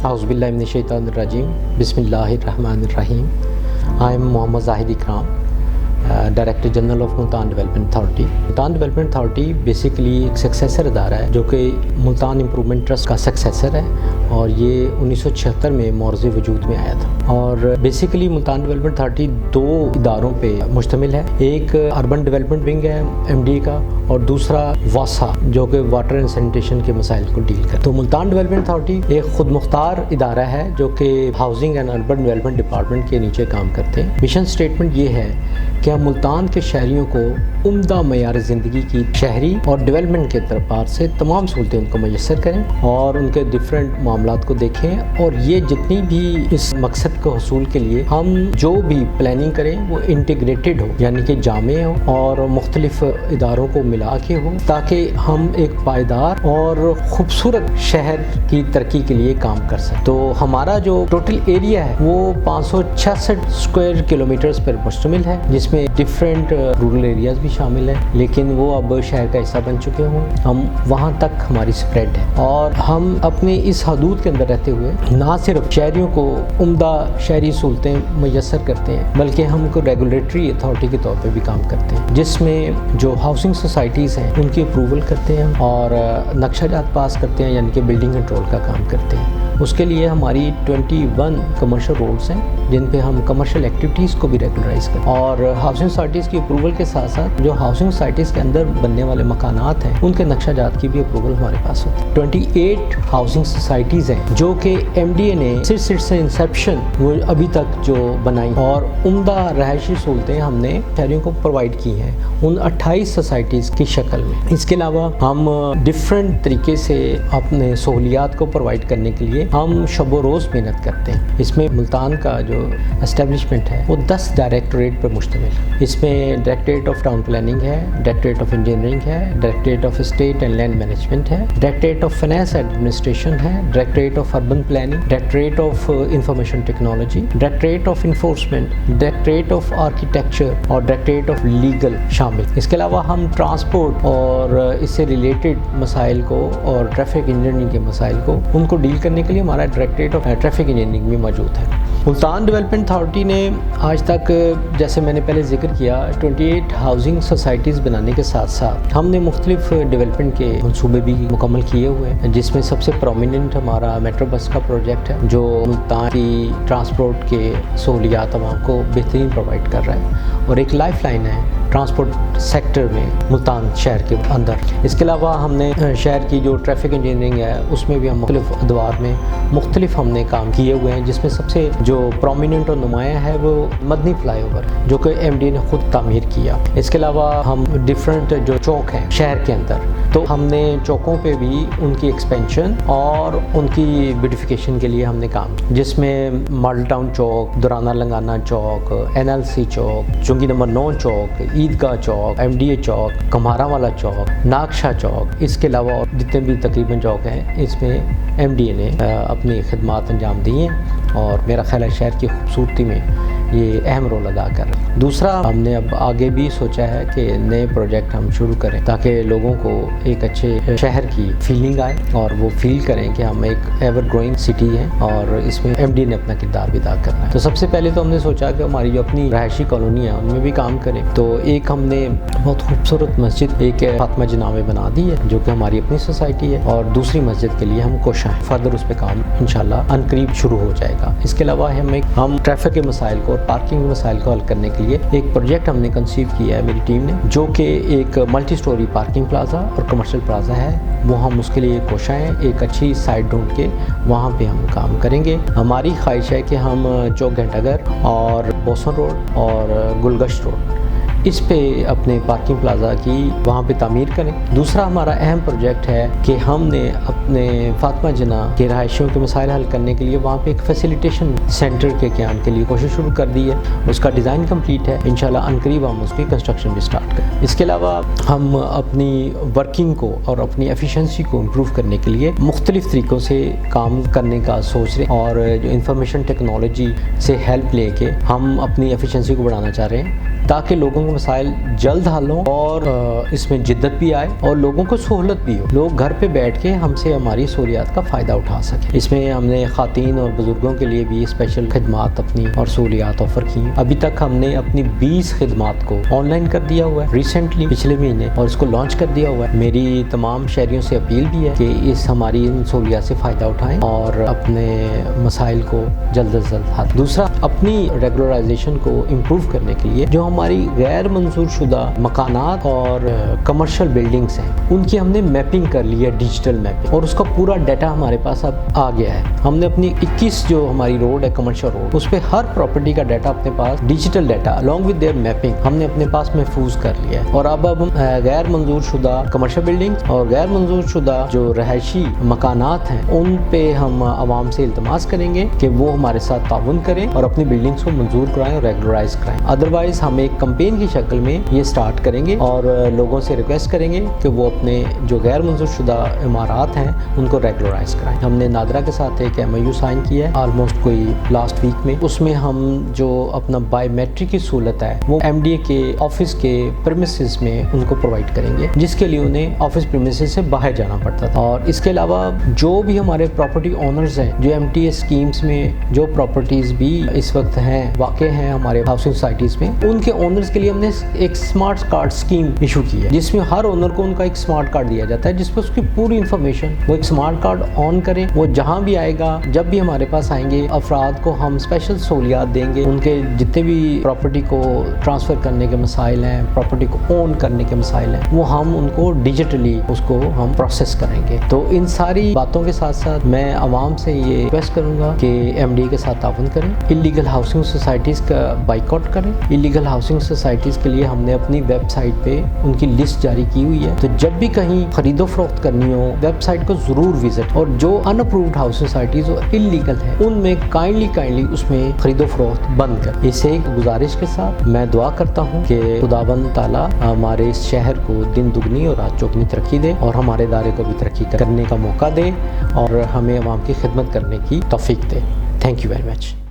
اعوذ باللہ من الشیطان الرجیم بسم اللہ الرحمن الرحیم. I am Muhammad Zahid Ikram, director general of Multan development authority. Multan development authority basically ایک سکسیسر ادارہ ہے جو کہ ملتان امپرومنٹ ٹرسٹ کا سکسیسر ہے, اور یہ 1976 میں مورز وجود میں آیا تھا. اور بیسیکلی ملتان ڈیولپمنٹ اتھارٹی دو اداروں پہ مشتمل ہے. ایک اربن ڈیولپمنٹ ونگ ہے MD کا, اور دوسرا واسا جو کہ واٹر اینڈ سینیٹیشن کے مسائل کو ڈیل کرتا ہے. تو ملتان ڈیولپمنٹ اتھارٹی ایک خود مختار ادارہ ہے جو کہ housing and urban development department کے نیچے کام کرتے ہیں. مشن سٹیٹمنٹ یہ ہے کہ ہم ملتان کے شہریوں کو عمدہ معیار زندگی کی شہری اور ڈیولپمنٹ کے اعتبار سے تمام سہولتیں ان کو میسر کریں, اور ان کے ڈفرینٹ معاملات کو دیکھیں, اور یہ جتنی بھی اس مقصد کو حصول کے لیے ہم جو بھی پلاننگ کریں وہ انٹیگریٹڈ ہو, یعنی کہ جامع ہو اور مختلف اداروں کو ملا کے ہو, تاکہ ہم ایک پائیدار اور خوبصورت شہر کی ترقی کے لیے کام کر سکیں. تو ہمارا جو ٹوٹل ایریا ہے وہ 566 اسکوائر کلومیٹرز پر مشتمل ہے, جس میں ڈفرینٹ رورل ایریاز بھی شامل ہیں, لیکن وہ اب شہر کا حصہ بن چکے ہوں. ہم وہاں تک ہماری اسپریڈ ہے, اور ہم اپنے اس حدود کے اندر رہتے ہوئے نہ صرف شہریوں کو عمدہ شہری سہولتیں میسر کرتے ہیں, بلکہ ہم کو ریگولیٹری اتھارٹی کے طور پہ بھی کام کرتے ہیں, جس میں جو ہاؤسنگ سوسائٹیز ہیں ان کی اپروول کرتے ہیں اور نقشہ جات پاس کرتے ہیں, یعنی کہ بلڈنگ کنٹرول کا کام کرتے ہیں. اس کے لیے ہماری 21 کمرشل روڈز ہیں جن پہ ہم کمرشل ایکٹیویٹیز کو بھی ریگولرائز کرتے ہیں, اور ہاؤسنگ سوسائٹیز کی اپروول کے ساتھ ساتھ جو ہاؤسنگ سوسائٹیز کے اندر بننے والے مکانات ہیں ان کے نقشہ جات کی بھی اپروول ہمارے پاس ہوتی ہے. 28 ہاؤسنگ سوسائٹیز ہیں جو کہ MDA نے صرف سے انسیپشن وہ ابھی تک جو بنائی, اور عمدہ رہائشی سہولتیں ہم نے شہریوں کو پرووائڈ کی ہیں ان 28 سوسائٹیز کی شکل میں. اس کے علاوہ ہم ڈفرینٹ طریقے سے اپنے سہولیات کو پرووائڈ کرنے کے لیے ہم شب و روز محنت کرتے ہیں. اس میں ملتان کا جو اسٹیبلشمنٹ ہے وہ 10 ڈائریکٹوریٹ پر مشتمل ہے. اس میں ڈائریکٹوریٹ آف ٹاؤن پلاننگ ہے, ڈائریکٹوریٹ آف انجینئرنگ ہے, directorate of estate and land management ہے, ڈائریکٹوریٹ آف فائنانس ایڈمنسٹریشن ہے, directorate of urban planning, directorate of information technology, directorate of enforcement, directorate of architecture اور directorate of legal شامل. اس کے علاوہ ہم ٹرانسپورٹ اور اس سے ریلیٹڈ مسائل کو اور ٹریفک انجینئرنگ کے مسائل کو ان کو ڈیل کرنے کے لیے ہمارا ڈائریکٹوریٹ آف ٹریفک انجینئرنگ بھی موجود ہے. ملتان ڈیولپمنٹ اتھارٹی نے آج تک, جیسے میں نے پہلے ذکر کیا, 28 ہاؤسنگ سوسائٹیز بنانے کے ساتھ ساتھ ہم نے مختلف ڈیولپمنٹ کے منصوبے بھی مکمل کیے ہوئے ہیں, جس میں سب سے پرومیننٹ ہمارا میٹرو بس کا پروجیکٹ ہے جو ملتان کی ٹرانسپورٹ کے سہولیات عوام کو بہترین پرووائڈ کر رہا ہے, اور ایک لائف لائن ہے ٹرانسپورٹ سیکٹر میں ملتان شہر کے اندر. اس کے علاوہ ہم نے شہر کی جو ٹریفک انجینئرنگ ہے اس میں بھی ہم مختلف ادوار میں مختلف ہم نے کام کیے ہوئے ہیں, جس میں سب سے جو پرومیننٹ اور نمایاں ہے وہ مدنی فلائی اوور جو کہ MD نے خود تعمیر کیا. اس کے علاوہ ہم ڈفرینٹ جو چوک ہیں شہر کے اندر, تو ہم نے چوکوں پہ بھی ان کی ایکسپینشن اور ان کی بیوٹیفیکیشن کے لیے ہم نے کام کیا, جس میں ماڈل ٹاؤن چوک, دورانہ لنگانہ چوک, NLC چوک, چنگی نمبر 9 چوک, عیدگاہ چوک, MDA چوک, کمہارا والا چوک, ناکشا چوک, اس کے علاوہ اور جتنے بھی تقریباً چوک ہیں اس میں MDA نے اپنی خدمات انجام دی ہیں, اور میرا خیال ہے شہر کی خوبصورتی میں یہ اہم رول ادا کر رہے ہیں. دوسرا, ہم نے اب آگے بھی سوچا ہے کہ نئے پروجیکٹ ہم شروع کریں تاکہ لوگوں کو ایک اچھے شہر کی فیلنگ آئے اور وہ فیل کریں کہ ہم ایک ایور گروئنگ سٹی ہیں, اور اس میں MD نے اپنا کردار بھی ادا کرنا ہے. تو سب سے پہلے تو ہم نے سوچا کہ ہماری جو اپنی رہائشی کالونی ہے ان میں بھی کام کریں. تو ایک ہم نے بہت خوبصورت مسجد ایک فاطمہ جناح میں بنا دی ہے جو کہ ہماری اپنی سوسائٹی ہے, اور دوسری مسجد کے لیے ہم کوشاں ہیں, فردر اس پہ کام انشاءاللہ عنقریب شروع ہو جائے گا. اس کے علاوہ ہم ٹریفک کے مسائل کو اور پارکنگ کے مسائل کو حل کرنے کے لیے ایک پروجیکٹ ہم نے کنسیو کیا ہے میری ٹیم نے, جو کہ ایک ملٹی سٹوری پارکنگ پلازا اور کمرشل پلازا ہے. وہ ہم اس کے لیے کوشاں ہیں, ایک اچھی سائٹ ڈھونڈ کے وہاں پہ ہم کام کریں گے. ہماری خواہش ہے کہ ہم چوک گھنٹہ گھر اور بوسن روڈ اور گلگشت روڈ اس پہ اپنے پارکنگ پلازا کی وہاں پہ تعمیر کریں. دوسرا ہمارا اہم پروجیکٹ ہے کہ ہم نے اپنے فاطمہ جناح کے رہائشیوں کے مسائل حل کرنے کے لیے وہاں پہ ایک فیسیلیٹیشن سینٹر کے قیام کے لیے کوشش شروع کر دی ہے. اس کا ڈیزائن کمپلیٹ ہے, انشاءاللہ عنقریب ہم اس کی کنسٹرکشن بھی سٹارٹ کریں. اس کے علاوہ ہم اپنی ورکنگ کو اور اپنی ایفیشنسی کو امپروو کرنے کے لیے مختلف طریقوں سے کام کرنے کا سوچ رہے ہیں, اور جو انفارمیشن ٹیکنالوجی سے ہیلپ لے کے ہم اپنی ایفیشنسی کو بڑھانا چاہ رہے ہیں تاکہ لوگوں کو مسائل جلد حل ہوں اور اس میں جدت بھی آئے اور لوگوں کو سہولت بھی ہو، لوگ گھر پہ بیٹھ کے ہم سے ہماری سہولیات کا فائدہ اٹھا سکیں۔ اس میں ہم نے خواتین اور بزرگوں کے لیے بھی اسپیشل خدمات اپنی اور سہولیات آفر کی۔ ابھی تک ہم نے اپنی 20 خدمات کو آن لائن کر دیا ہوا ہے ریسنٹلی پچھلے مہینے، اور اس کو لانچ کر دیا ہوا ہے۔ میری تمام شہریوں سے اپیل بھی ہے کہ اس ہماری ان سہولیات سے فائدہ اٹھائیں اور اپنے مسائل کو جلد از جلد حل۔ دوسرا، اپنی ریگولرائزیشن کو امپروو کرنے کے لیے جو ہماری غیر منظور شدہ مکانات اور کمرشل بلڈنگز ہیں ان کی ہم نے میپنگ کر لی ہے، ڈیجیٹل میپنگ، اور اس کا پورا ڈیٹا ہمارے پاس اب آ گیا ہے۔ ہم نے اپنی 21 جو ہماری روڈ ہے کمرشل روڈ، اس پہ ہر پراپرٹی کا ڈیٹا اپنے پاس، digital data along with their mapping ہم نے اپنے پاس محفوظ کر لیا ہے۔ اور اب غیر منظور شدہ کمرشل بلڈنگ اور غیر منظور شدہ جو رہائشی مکانات ہیں ان پہ ہم عوام سے التماس کریں گے کہ وہ ہمارے ساتھ تعاون کریں اور اپنی بلڈنگز کو منظور کرائیں اور ریگولرائز کرائیں۔ ادروائز ہم ایک کمپین کی شکل میں یہ سٹارٹ کریں گے اور لوگوں سے ریکویسٹ کریں گے کہ وہ اپنے جو غیر منظور شدہ عمارات ہیں ان کو ریگولرائز کرائیں۔ ہم نے نادرا کے ساتھ ایک MOU سائن کیا ہے آلموسٹ کوئی لاسٹ ویک میں، اس میں ہم جو اپنا بایو میٹرک کی سہولت ہے وہ MDA کے آفس کے پریمیسز میں ان کو پرووائڈ کریں گے، جس کے لیے انہیں آفس پریمیسز سے باہر جانا پڑتا تھا۔ اور اس کے علاوہ جو بھی ہمارے پراپرٹی اونرز ہیں جو MTA اسکیمز میں جو پراپرٹیز بھی اس وقت ہیں واقع ہیں ہمارے ہاؤسنگ سوسائٹیز میں، ان کے اونرز کے لیے ہم نے ایک اسمارٹ کارڈ اسکیم ایشو کی ہے جس میں ہر اونر کو ان کا ایک اسمارٹ کارڈ دیا جاتا ہے جس پہ اس کی پوری انفارمیشن، وہ ایک اسمارٹ کارڈ آن کریں، وہ جہاں بھی آئے گا جب بھی ہمارے پاس آئیں گے افراد کو ہم اسپیشل سہولیات دیں گے۔ ان کے جتنے بھی پراپرٹی کو ٹرانسفر کرنے کے مسائل ہیں، پراپرٹی کو اون کرنے کے مسائل ہیں، وہ ہم ان کو ڈیجیٹلی اس کو ہم پروسیس کریں گے۔ تو ان ساری باتوں کے ساتھ ساتھ میں عوام سے یہ ریکویسٹ کروں گا کہ MDA کے ساتھ تعاون کریں، انلیگل ہاؤسنگ سوسائٹیز کا بائیکاٹ کریں۔ انلیگل ہاؤسنگ سوسائٹیز کے لیے ہم نے اپنی ویب سائٹ پہ ان کی لسٹ جاری کی ہوئی ہے، تو جب بھی کہیں خرید و فروخت کرنی ہو ویب سائٹ کو ضرور وزٹ، اور جو ان اپرووڈ ہاؤسنگ سوسائٹیز اور انلیگل ہیں ان میں کائنڈلی اس میں خرید و فروخت بند کر۔ اس ایک گزارش کے ساتھ میں دعا کرتا ہوں کہ خداوند تعالیٰ ہمارے اس شہر کو دن دگنی اور رات چوگنی ترقی دے اور ہمارے ادارے کو بھی ترقی کرنے کا موقع دے اور ہمیں عوام کی خدمت کرنے کی توفیق دے۔ Thank you very much.